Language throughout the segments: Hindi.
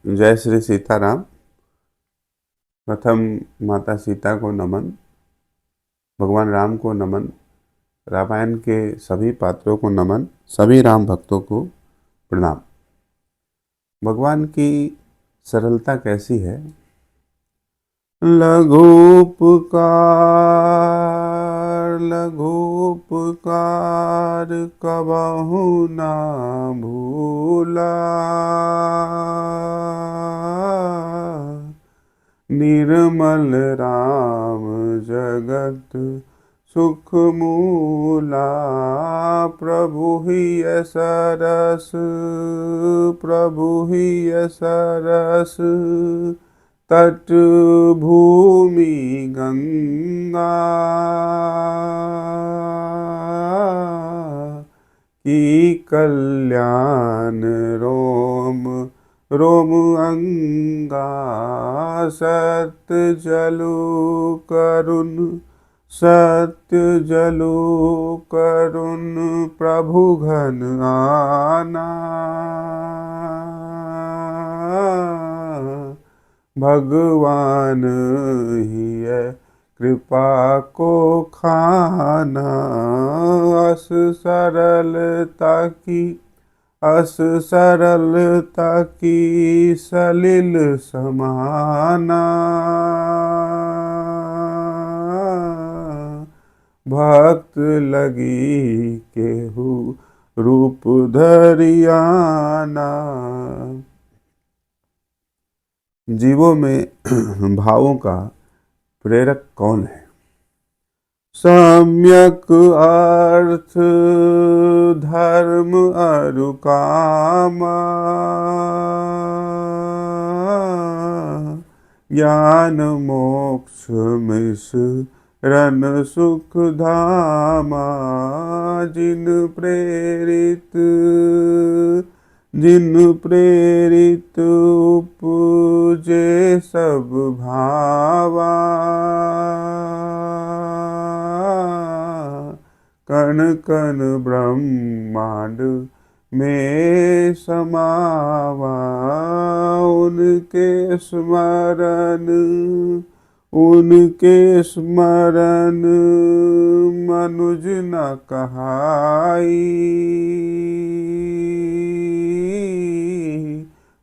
जय श्री सीताराम। प्रथम माता सीता को नमन, भगवान राम को नमन, रामायण के सभी पात्रों को नमन, सभी राम भक्तों को प्रणाम। भगवान की सरलता कैसी है। लघुपकार कबहु ना भूला, निर्मल राम जगत सुख मूला। प्रभु ही सरस, प्रभु ही सरस, तट भूमि गंगा। की कल्याण रोम रोम अंगा। सत्य जलु करुण, सत्य जलु करुण, प्रभु घन आना। भगवान ही है कृपा को खाना। अस सरलता की, अस सरलता की सलिल समाना। भक्त लगी केहू रूप धरियाना। जीवों में भावों का प्रेरक कौन है। सम्यक अर्थ धर्म अरु कामा। ज्ञान मोक्ष मिश्रण सुख धामा। जिन प्रेरित, जिन प्रेरित उपजे सब भावा। कण कण ब्रह्मांड में समावा। उनके स्मरण, उनके स्मरण मनुज न कहाई।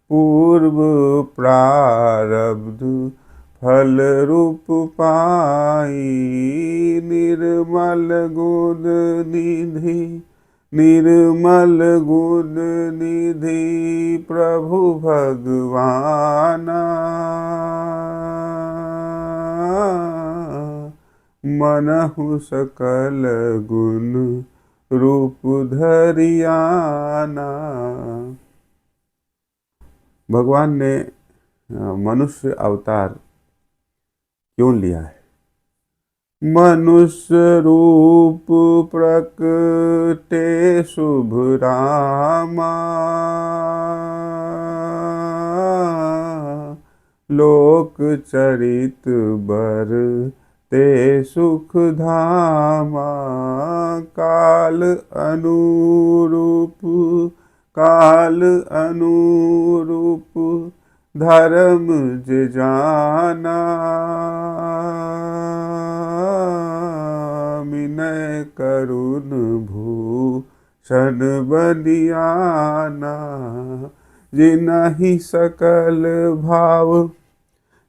पूर्व प्रारब्ध फल रूप पाई। निर्मल गुण निधि, निर्मल गुण निधि, प्रभु भगवाना। मनहु सकल गुण रूप धरियाना। भगवान ने मनुष्य अवतार क्यों लिया है। मनुष्य रूप प्रकटे शुभ रामा। लोक चरित बर ते सुख धामा। काल अनुरूप, काल अनुरूप, धर्म जे जाना। विनय करुण भूषण बनियाना। जिनहि सकल भाव,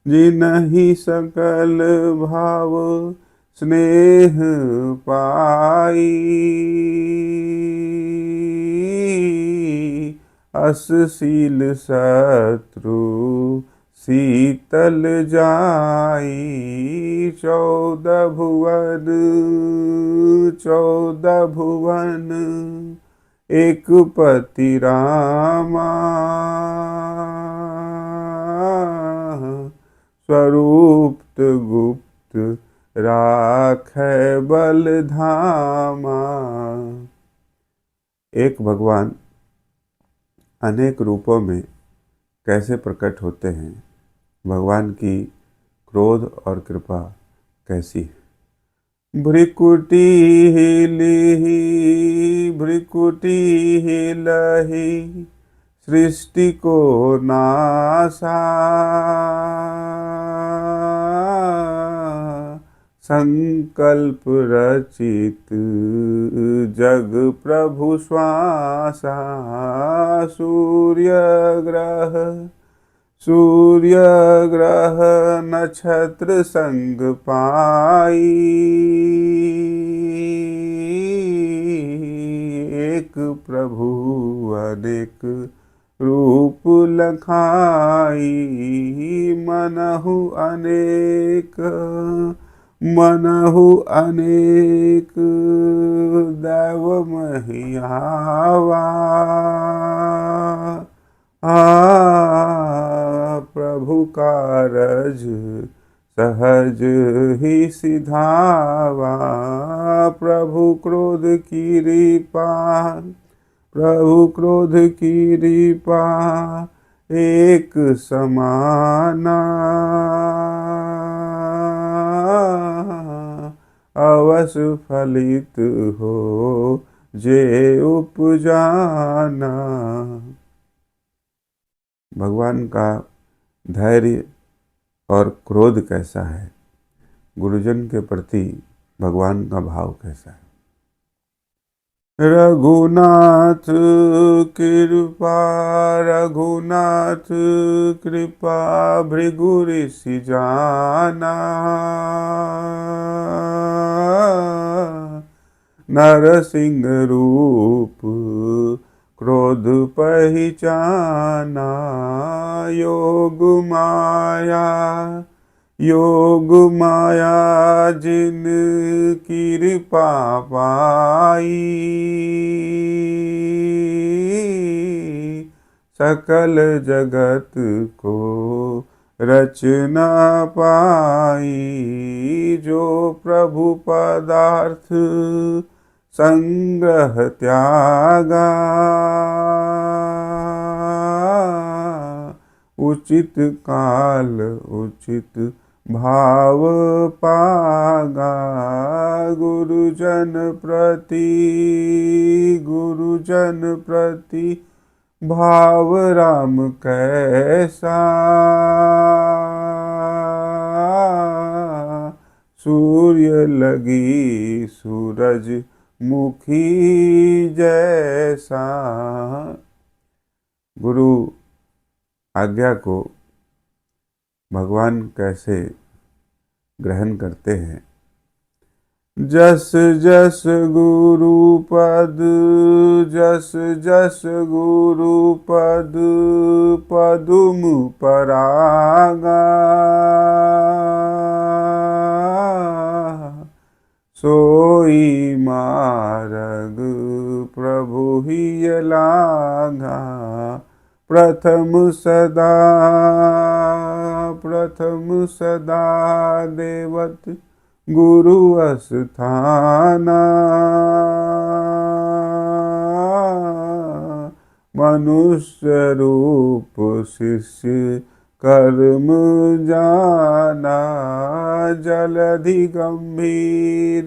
जिनहि सकल भाव, स्नेह पाई। अस शील शत्रु शीतल जाई। 14 भुवन, 14 भुवन, एक पति रामा। स्वरूप गुप्त राखै बल धामा। एक भगवान अनेक रूपों में कैसे प्रकट होते हैं। भगवान की क्रोध और कृपा कैसी है। भ्रिकुटी हिलहि, भ्रिकुटी हिलहि, सृष्टि को नासा, संकल्प रचित जग प्रभु श्वासा। सूर्य ग्रह नक्षत्र संग पाई, एक प्रभु अनेक रूप लखाई। मनहु अनेक दैव महियावा। प्रभु कारज सहज ही सिधावा। प्रभु क्रोध की कृपा एक समाना। अवश्य फलित हो जे उपजाना। भगवान का धैर्य और क्रोध कैसा है, गुरुजन के प्रति भगवान का भाव कैसा है। रघुनाथ कृपा भृगु ऋषि जाना। नरसिंह रूप क्रोध पहचाना। योग माया जिन कृपा पाई। सकल जगत को रचना पाई। जो प्रभु पदार्थ संग्रह त्यागा। उचित काल उचित भाव पागा। गुरुजन प्रति भाव राम कैसा। सूर्य लगी सूरज मुखी जैसा। गुरु आज्ञा को भगवान कैसे ग्रहण करते हैं। जस जस गुरु पद पदुम परागा। सोई मार्ग प्रभु ही लागा। प्रथम सदा देवत गुरु अस्थाना। मनुष्य रूप शिष्य कर्म जाना। जलधि गंभीर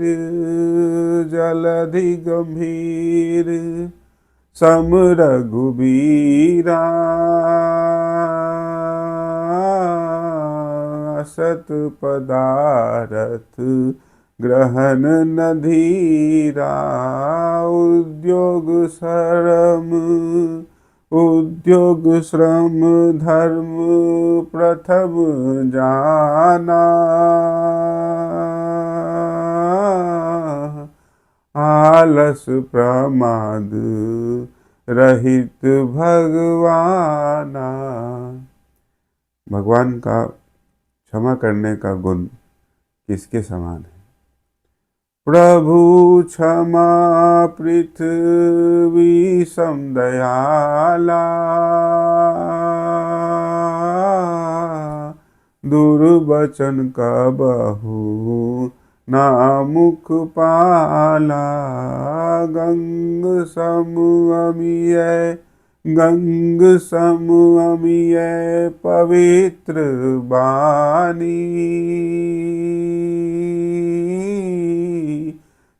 सम रघुबीरा। सत पदारथ ग्रहण न धीरा। उद्योग श्रम धर्म प्रथम जाना। आलस प्रमाद रहित भगवाना। भगवान का क्षमा करने का गुण किसके समान है। प्रभु क्षमा पृथ्वी सम दयाला। दुर्वचन कबहु नामुख पाला। गंग सम अमिय पवित्र बानी।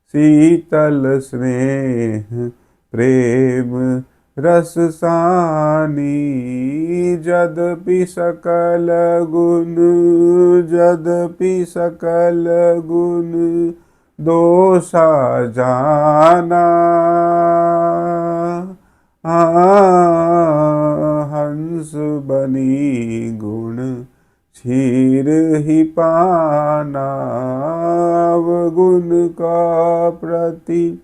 शीतल स्नेह प्रेम रस सानी जदपि सकल गुण, जदपि सकल गुण दोषा जाना। हंस बनी गुण क्षीर ही पाना। अवगुण का प्रति,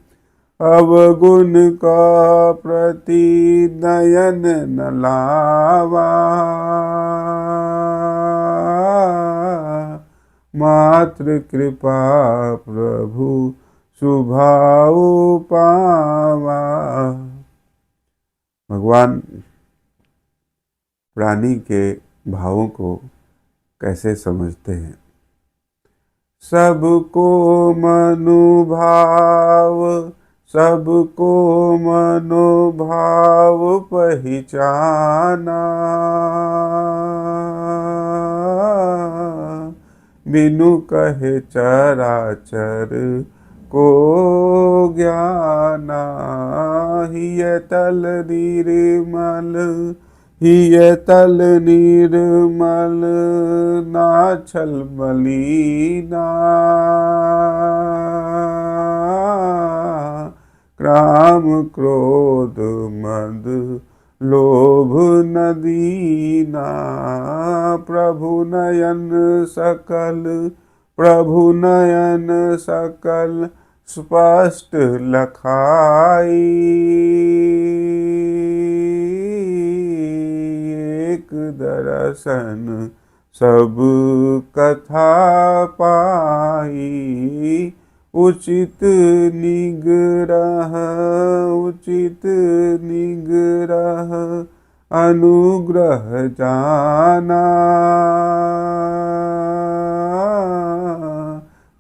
अवगुण का प्रति नयन न लावा। मात्र कृपा प्रभु सुभाव पावा। भगवान प्राणी के भावों को कैसे समझते हैं? सबको मनुभाव, सबको मनोभाव पहचाना। बिनु कहे चराचर को ज्ञाना। हिय तल निर्मल, हिय तल निर्मल नाछल मलीना। काम क्रोध मद लोभ न दीना। प्रभु नयन सकल, प्रभु नयन सकल स्पष्ट लखाई। एक दर्शन सब कथा पाई। उचित निग्रह, उचित निग्रह अनुग्रह जाना।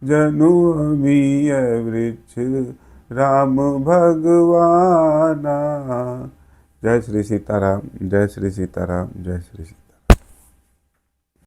जनु अमीय वृक्ष राम भगवाना। जय श्री सीताराम, जय श्री सीताराम, जय श्री सीताराम।